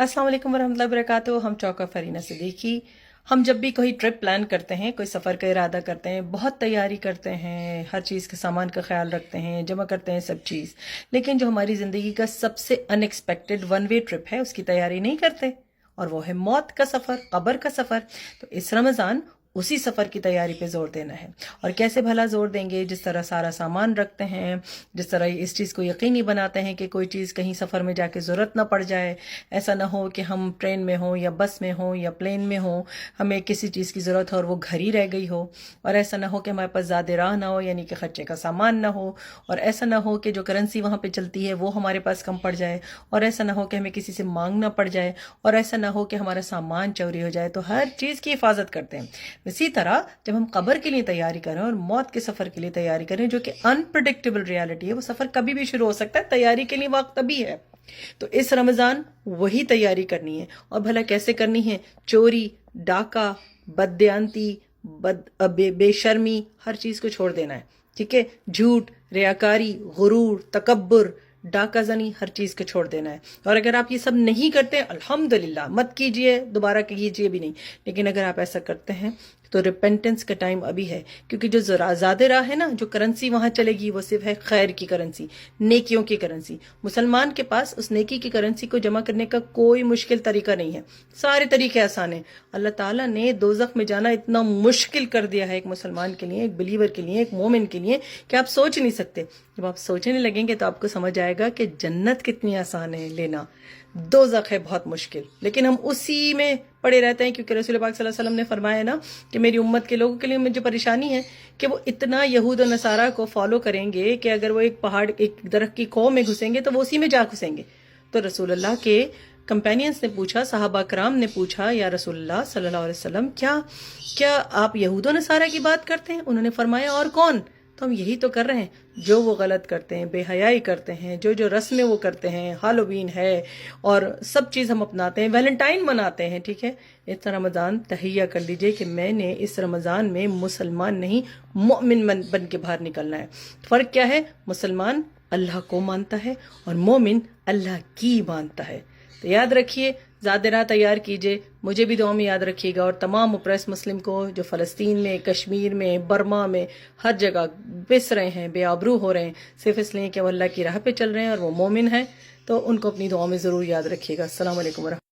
अस्सलाम वालेकुम वरहमतुल्लाहि वबरकातुहू। हम चौका फरीना सिद्दीकी। हम जब भी कोई ट्रिप प्लान करते हैं, कोई सफ़र का इरादा करते हैं, बहुत तैयारी करते हैं, हर चीज़ के सामान का ख्याल रखते हैं, जमा करते हैं सब चीज़, लेकिन जो हमारी ज़िंदगी का सबसे अनएक्सपेक्टेड वन वे ट्रिप है उसकी तैयारी नहीं करते, और वो है मौत का सफ़र, कब्र का सफ़र। तो इस रमज़ान उसी सफ़र की तैयारी पे ज़ोर देना है। और कैसे भला ज़ोर देंगे? जिस तरह सारा सामान रखते हैं, जिस तरह इस चीज़ को यकीनी बनाते हैं कि कोई चीज़ कहीं सफ़र में जाके ज़रूरत ना पड़ जाए। ऐसा ना हो कि हम ट्रेन में हों या बस में हों या प्लेन में हों, हमें किसी चीज़ की ज़रूरत हो और वो घर ही रह गई हो। और ऐसा ना हो कि हमारे पास ज़्यादा राह ना हो, यानी कि खर्चे का सामान ना हो। और ऐसा ना हो कि जो करेंसी वहाँ पे चलती है वो हमारे पास कम पड़ जाए। और ऐसा ना हो कि हमें किसी से मांगना पड़ जाए। और ऐसा ना हो कि हमारा सामान चोरी हो जाए। तो हर चीज़ की हिफाजत करते हैं। इसी तरह जब हम कब्र के लिए तैयारी करें और मौत के सफ़र के लिए तैयारी करें, जो कि अनप्रेडिक्टेबल रियलिटी है, वो सफ़र कभी भी शुरू हो सकता है, तैयारी के लिए वक्त तभी है। तो इस रमज़ान वही तैयारी करनी है। और भला कैसे करनी है? चोरी, डाका, बददयांती, बेशर्मी, हर चीज़ को छोड़ देना है। ठीक है? झूठ, रियाकारी, गुरूर, तकब्बुर, डाका जनी, हर चीज़ को छोड़ देना है। और अगर आप ये सब नहीं करते, अल्हम्दुलिल्लाह, मत कीजिए, दोबारा कीजिए भी नहीं। लेकिन अगर आप ऐसा करते हैं तो रिपेंटेंस का टाइम अभी है, क्योंकि जो ज़्यादा राह है ना, जो करेंसी वहाँ चलेगी वो सिर्फ है खैर की करेंसी, नेकियों की करेंसी। मुसलमान के पास उस नेकी की करेंसी को जमा करने का कोई मुश्किल तरीका नहीं है, सारे तरीके आसान हैं। अल्लाह ताला ने दोज़ख में जाना इतना मुश्किल कर दिया है एक मुसलमान के लिए, एक बिलीवर के लिए, एक मोमिन के लिए, कि आप सोच नहीं सकते। जब आप सोचने लगेंगे तो आपको समझ आएगा कि जन्नत कितनी आसान है लेना, दोज़ख है बहुत मुश्किल। लेकिन हम उसी में पड़े रहते हैं, क्योंकि रसूल पाक सल्लल्लाहु अलैहि वसल्लम ने फरमाया ना कि मेरी उम्मत के लोगों के लिए मुझे परेशानी है कि वो इतना यहूद और नसारा को फॉलो करेंगे कि अगर वो एक पहाड़, एक दरख्त की खो में घुसेंगे तो वो उसी में जा घुसेंगे। तो रसूलुल्लाह के कंपेनियंस ने पूछा, सहाबा कराम ने पूछा, या रसूलुल्लाह सल्लल्लाहु अलैहि वसल्लम, क्या आप यहूद और नसारा की बात करते हैं? उन्होंने फरमाया, और कौन? तो हम यही तो कर रहे हैं, जो वो गलत करते हैं, बेहयाई करते हैं, जो रस्में वो करते हैं, हालोवीन है और सब चीज़ हम अपनाते हैं, वैलेंटाइन मनाते हैं। ठीक है? इस रमज़ान तहैया कर लीजिए कि मैंने इस रमज़ान में मुसलमान नहीं, मोमिन बन के बाहर निकलना है। फ़र्क क्या है? मुसलमान अल्लाह को मानता है और मोमिन अल्लाह की मानता है। तो याद रखिए, ज़्यादा राह तैयार कीजिए, मुझे भी दुआ में याद रखिएगा, और तमाम ओप्रेस मुस्लिम को जो फ़लस्तीन में, कश्मीर में, बर्मा में, हर जगह पिस रहे हैं, बेआबरू हो रहे हैं, सिर्फ इसलिए कि वो अल्लाह की राह पे चल रहे हैं और वो मोमिन हैं। तो उनको अपनी दुआ में ज़रूर याद रखिएगा। अस्सलाम वालेकुम।